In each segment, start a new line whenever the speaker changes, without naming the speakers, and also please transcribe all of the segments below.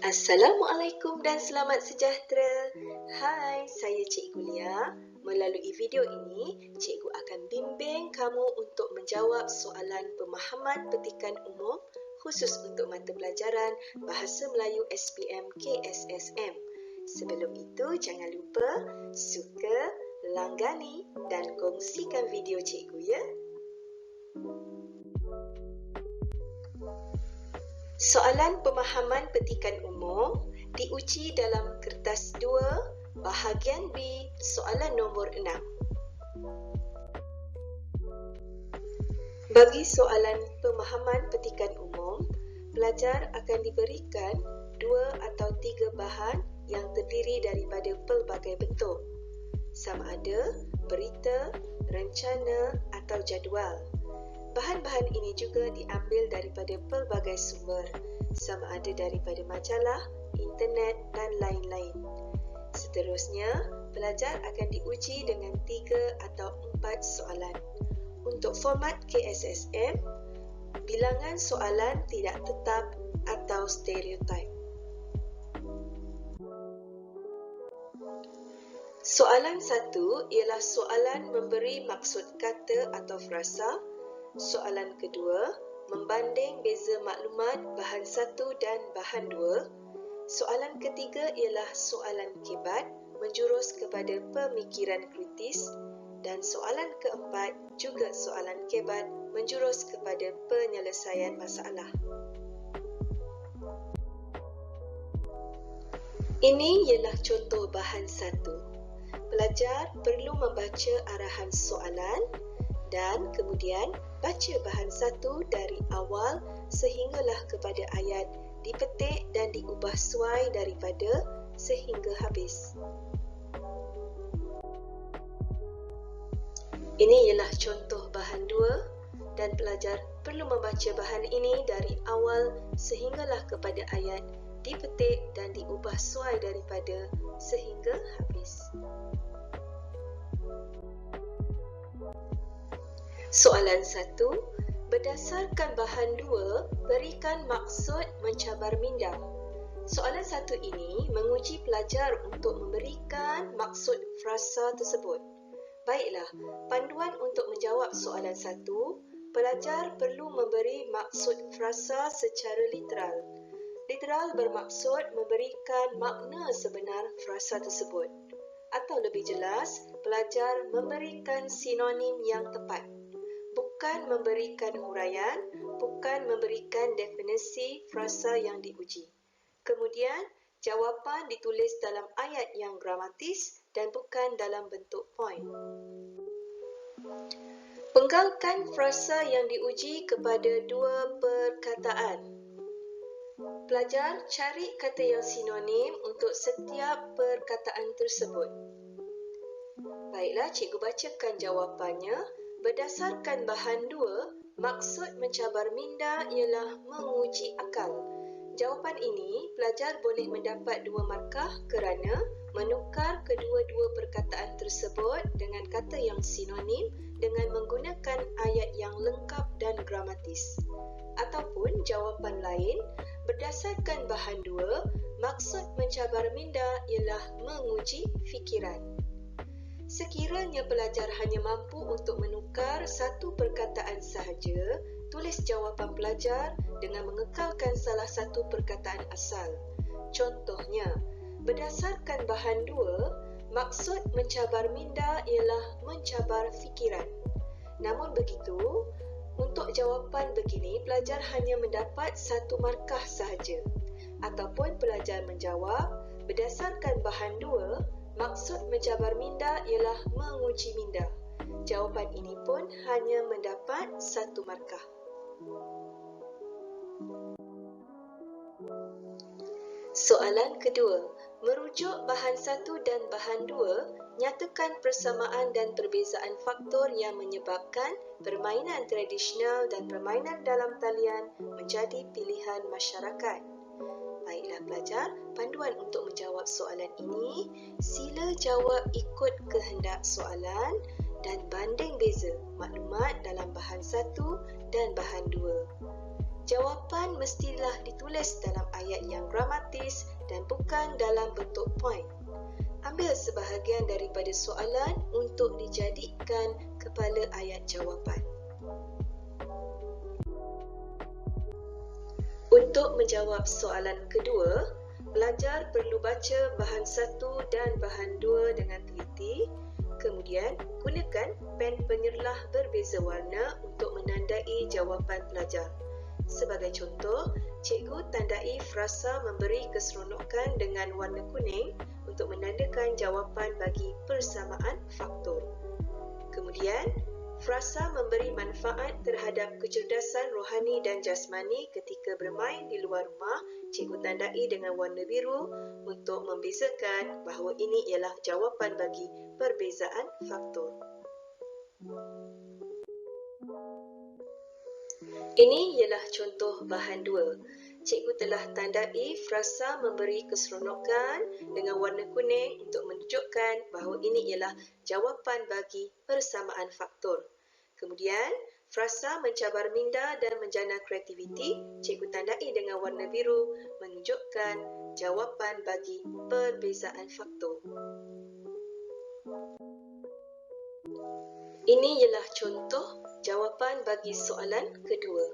Assalamualaikum dan selamat sejahtera. Hai, saya Cikgu Lia. Melalui video ini, Cikgu akan bimbing kamu untuk menjawab soalan pemahaman petikan umum khusus untuk mata pelajaran Bahasa Melayu SPM KSSM. Sebelum itu, jangan lupa suka, langgani dan kongsikan video Cikgu ya. Soalan pemahaman petikan umum diuji dalam kertas 2, bahagian B, soalan nombor 6. Bagi soalan pemahaman petikan umum, pelajar akan diberikan 2 atau 3 bahan yang terdiri daripada pelbagai bentuk, sama ada berita, rencana atau jadual. Bahan-bahan ini juga diambil daripada pelbagai sumber, sama ada daripada majalah, internet dan lain-lain. Seterusnya, pelajar akan diuji dengan 3 atau 4 soalan. Untuk format KSSM, bilangan soalan tidak tetap atau stereotip. Soalan 1 ialah soalan memberi maksud kata atau frasa. Soalan kedua, membanding beza maklumat bahan 1 dan bahan 2. Soalan ketiga ialah soalan kebat, menjurus kepada pemikiran kritis. Dan soalan keempat juga soalan kebat, menjurus kepada penyelesaian masalah. Ini ialah contoh bahan 1. Pelajar perlu membaca arahan soalan dan kemudian baca bahan 1 dari awal sehinggalah kepada ayat, dipetik dan diubah suai daripada sehingga habis. Ini ialah contoh bahan 2 dan pelajar perlu membaca bahan ini dari awal sehinggalah kepada ayat, dipetik dan diubah suai daripada sehingga habis. Soalan 1, berdasarkan bahan 2, berikan maksud mencabar minda. Soalan 1 ini menguji pelajar untuk memberikan maksud frasa tersebut. Baiklah, panduan untuk menjawab soalan 1, pelajar perlu memberi maksud frasa secara literal. Literal bermaksud memberikan makna sebenar frasa tersebut. Atau lebih jelas, pelajar memberikan sinonim yang tepat. Bukan memberikan huraian, bukan memberikan definisi frasa yang diuji. Kemudian, jawapan ditulis dalam ayat yang gramatis dan bukan dalam bentuk poin. Penggalkan frasa yang diuji kepada 2 perkataan. Pelajar cari kata yang sinonim untuk setiap perkataan tersebut. Baiklah, cikgu bacakan jawapannya. Berdasarkan bahan 2, maksud mencabar minda ialah menguji akal. Jawapan ini, pelajar boleh mendapat 2 markah kerana menukar kedua-dua perkataan tersebut dengan kata yang sinonim dengan menggunakan ayat yang lengkap dan gramatis. Ataupun jawapan lain, berdasarkan bahan 2, maksud mencabar minda ialah menguji fikiran. Sekiranya pelajar hanya mampu untuk menukar 1 perkataan sahaja, tulis jawapan pelajar dengan mengekalkan salah satu perkataan asal. Contohnya, berdasarkan bahan 2, maksud mencabar minda ialah mencabar fikiran. Namun begitu, untuk jawapan begini, pelajar hanya mendapat 1 markah sahaja. Ataupun pelajar menjawab, berdasarkan bahan 2, maksud mencabar minda ialah menguji minda. Jawapan ini pun hanya mendapat 1 markah. Soalan kedua, merujuk bahan 1 dan bahan 2, nyatakan persamaan dan perbezaan faktor yang menyebabkan permainan tradisional dan permainan dalam talian menjadi pilihan masyarakat. Baiklah pelajar, panduan untuk menjawab soalan ini, sila jawab ikut kehendak soalan dan banding beza maklumat dalam bahan 1 dan bahan 2. Jawapan mestilah ditulis dalam ayat yang gramatis dan bukan dalam bentuk point. Ambil sebahagian daripada soalan untuk dijadikan kepala ayat jawapan. Untuk menjawab soalan kedua, pelajar perlu baca bahan 1 dan bahan 2 dengan teliti. Kemudian, gunakan pen penyerlah berbeza warna untuk menandai jawapan pelajar. Sebagai contoh, cikgu tandai frasa memberi keseronokan dengan warna kuning untuk menandakan jawapan bagi persamaan faktor. Kemudian, frasa memberi manfaat terhadap kecerdasan rohani dan jasmani ketika bermain di luar rumah, cikgu tandai dengan warna biru untuk membezakan bahawa ini ialah jawapan bagi perbezaan faktor. Ini ialah contoh bahan 2. Cikgu telah tandai frasa memberi keseronokan dengan warna kuning untuk menunjukkan bahawa ini ialah jawapan bagi persamaan faktor. Kemudian, frasa mencabar minda dan menjana kreativiti, cikgu tandai dengan warna biru menunjukkan jawapan bagi perbezaan faktor. Ini ialah contoh jawapan bagi soalan kedua.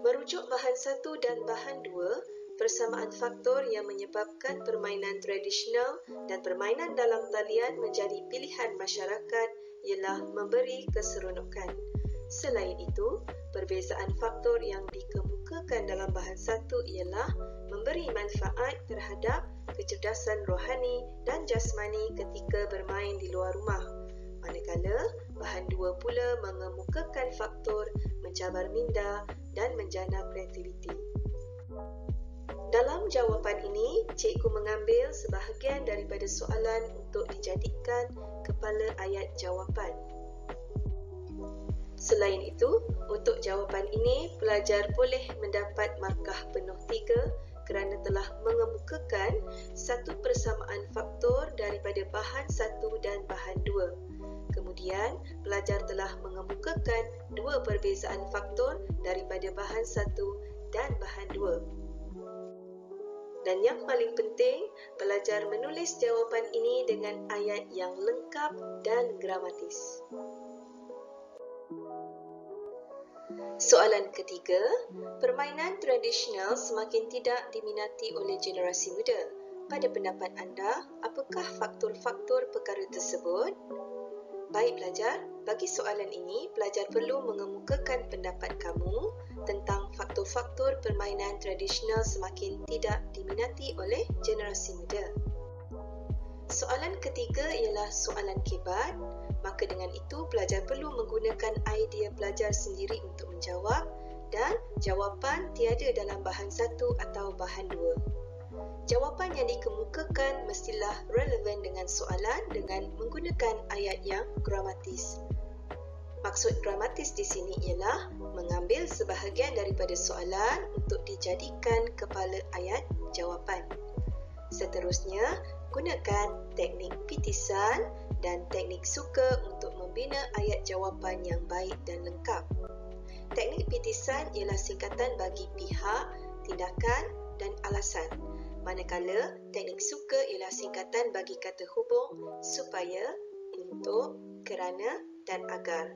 Merujuk bahan 1 dan bahan 2, persamaan faktor yang menyebabkan permainan tradisional dan permainan dalam talian menjadi pilihan masyarakat ialah memberi keseronokan. Selain itu, perbezaan faktor yang dikemukakan dalam bahan 1 ialah memberi manfaat terhadap kecerdasan rohani dan jasmani ketika bermain di luar rumah. Manakala, bahan 2 pula mengemukakan faktor mencabar minda dan menjana kreativiti. Dalam jawapan ini, cikgu mengambil sebahagian daripada soalan untuk dijadikan kepala ayat jawapan. Selain itu, untuk jawapan ini, pelajar boleh mendapat markah penuh 3 kerana telah mengemukakan satu persamaan faktor daripada bahan 1 dan bahan 2. Kemudian, pelajar telah mengemukakan 2 perbezaan faktor daripada bahan 1 dan bahan 2. Dan yang paling penting, pelajar menulis jawapan ini dengan ayat yang lengkap dan gramatis. Soalan ketiga, permainan tradisional semakin tidak diminati oleh generasi muda. Pada pendapat anda, apakah faktor-faktor perkara tersebut? Baik pelajar, bagi soalan ini, pelajar perlu mengemukakan pendapat kamu tentang faktor-faktor permainan tradisional semakin tidak diminati oleh generasi muda. Soalan ketiga ialah soalan kebat, maka dengan itu pelajar perlu menggunakan idea pelajar sendiri untuk menjawab dan jawapan tiada dalam bahan 1 atau bahan 2. Jawapan yang dikemukakan mestilah relevan dengan soalan dengan menggunakan ayat yang gramatis. Maksud gramatis di sini ialah mengambil sebahagian daripada soalan untuk dijadikan kepala ayat jawapan. Seterusnya, gunakan teknik pitisan dan teknik suka untuk membina ayat jawapan yang baik dan lengkap. Teknik pitisan ialah singkatan bagi pihak, tindakan dan alasan. Manakala teknik suka ialah singkatan bagi kata hubung supaya, untuk, kerana dan agar.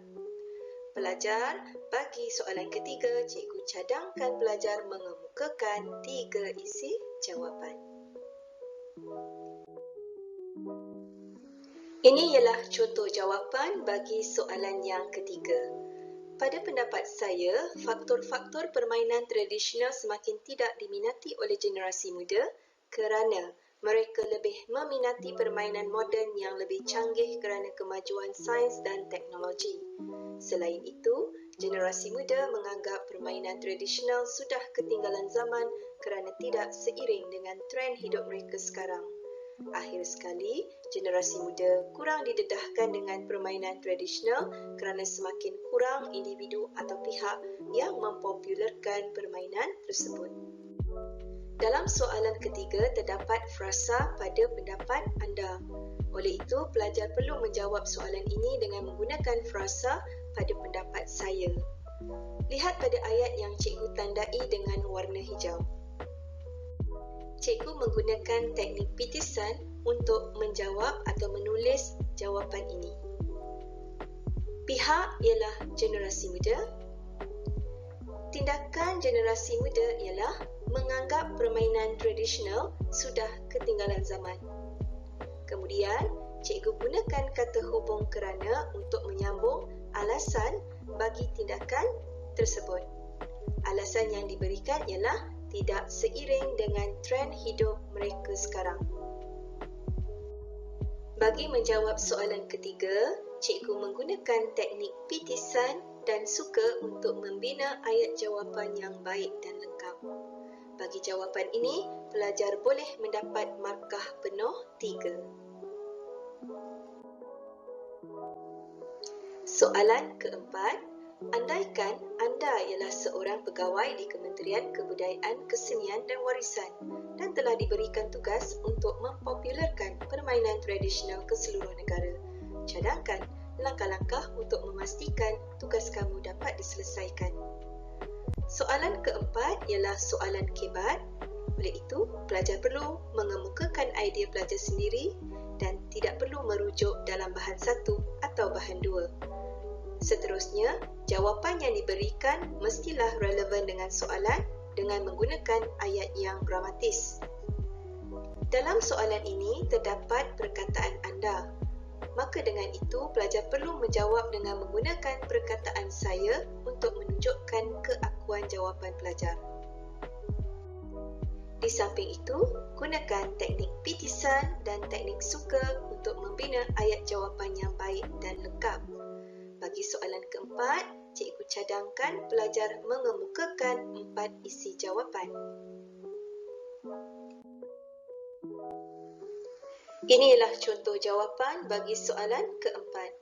Pelajar, bagi soalan ketiga, cikgu cadangkan pelajar mengemukakan 3 isi jawapan. Ini ialah contoh jawapan bagi soalan yang ketiga. Pada pendapat saya, faktor-faktor permainan tradisional semakin tidak diminati oleh generasi muda kerana mereka lebih meminati permainan moden yang lebih canggih kerana kemajuan sains dan teknologi. Selain itu, generasi muda menganggap permainan tradisional sudah ketinggalan zaman kerana tidak seiring dengan trend hidup mereka sekarang. Akhir sekali, generasi muda kurang didedahkan dengan permainan tradisional kerana semakin kurang individu atau pihak yang mempopularkan permainan tersebut. Dalam soalan ketiga terdapat frasa pada pendapat anda. Oleh itu, pelajar perlu menjawab soalan ini dengan menggunakan frasa pada pendapat saya. Lihat pada ayat yang cikgu tandai dengan warna hijau. Cikgu menggunakan teknik pitisan untuk menjawab atau menulis jawapan ini. Pihak ialah generasi muda. Tindakan generasi muda ialah menganggap permainan tradisional sudah ketinggalan zaman. Kemudian, cikgu gunakan kata hubung kerana untuk menyambung alasan bagi tindakan tersebut. Alasan yang diberikan ialah tidak seiring dengan trend hidup mereka sekarang. Bagi menjawab soalan ketiga, cikgu menggunakan teknik pitisan dan suka untuk membina ayat jawapan yang baik dan lengkap. Bagi jawapan ini, pelajar boleh mendapat markah penuh 3. Soalan keempat, andaikan anda ialah seorang pegawai di Kementerian Kebudayaan, Kesenian dan Warisan dan telah diberikan tugas untuk mempopularkan permainan tradisional ke seluruh negara. Cadangkan langkah-langkah untuk memastikan tugas kamu dapat diselesaikan. Soalan keempat ialah soalan kebat. Oleh itu, pelajar perlu mengemukakan idea pelajar sendiri dan tidak perlu merujuk dalam bahan satu atau bahan dua. Seterusnya, jawapan yang diberikan mestilah relevan dengan soalan dengan menggunakan ayat yang gramatis. Dalam soalan ini terdapat perkataan anda. Maka dengan itu, pelajar perlu menjawab dengan menggunakan perkataan saya untuk menunjukkan keakuan jawapan pelajar. Di samping itu, gunakan teknik pitisan dan teknik suka untuk membina ayat jawapan yang baik dan lengkap. Bagi soalan keempat, cikgu cadangkan pelajar mengemukakan 4 isi jawapan. Inilah contoh jawapan bagi soalan keempat.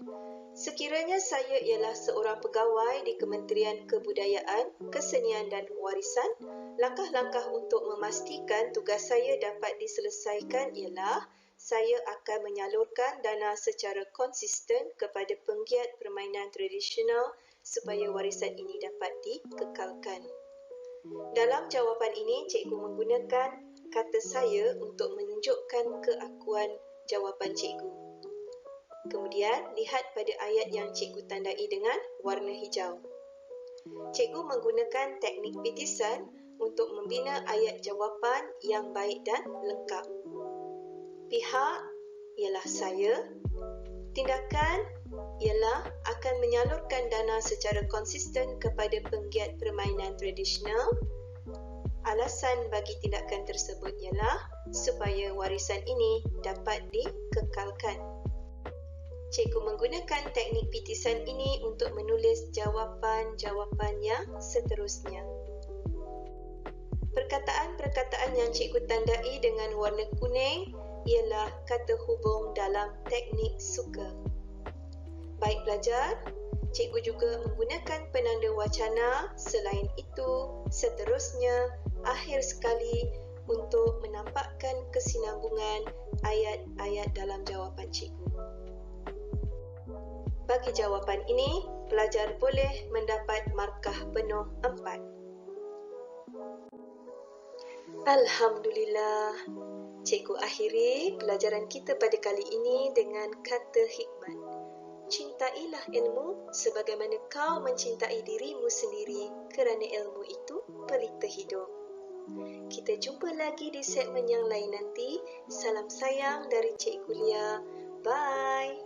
Sekiranya saya ialah seorang pegawai di Kementerian Kebudayaan, Kesenian dan Warisan, langkah-langkah untuk memastikan tugas saya dapat diselesaikan ialah saya akan menyalurkan dana secara konsisten kepada penggiat permainan tradisional supaya warisan ini dapat dikekalkan. Dalam jawapan ini, cikgu menggunakan kata saya untuk menunjukkan keakuan jawapan cikgu. Kemudian, lihat pada ayat yang cikgu tandai dengan warna hijau. Cikgu menggunakan teknik pitisan untuk membina ayat jawapan yang baik dan lengkap. Pihak ialah saya. Tindakan ialah akan menyalurkan dana secara konsisten kepada penggiat permainan tradisional. Alasan bagi tindakan tersebut ialah supaya warisan ini dapat dikekalkan. Cikgu menggunakan teknik pitisan ini untuk menulis jawapan-jawapan yang seterusnya. Perkataan-perkataan yang cikgu tandai dengan warna kuning ialah kata hubung dalam teknik suka. Baik pelajar, cikgu juga menggunakan penanda wacana, selain itu, seterusnya, akhir sekali untuk menampakkan kesinambungan ayat-ayat dalam jawapan cikgu. Bagi jawapan ini, pelajar boleh mendapat markah penuh 4. Alhamdulillah. Cikgu akhiri pelajaran kita pada kali ini dengan kata hikmat. Cintailah ilmu sebagaimana kau mencintai dirimu sendiri kerana ilmu itu pelita hidup. Kita jumpa lagi di segmen yang lain nanti. Salam sayang dari Cikgu Lia. Bye.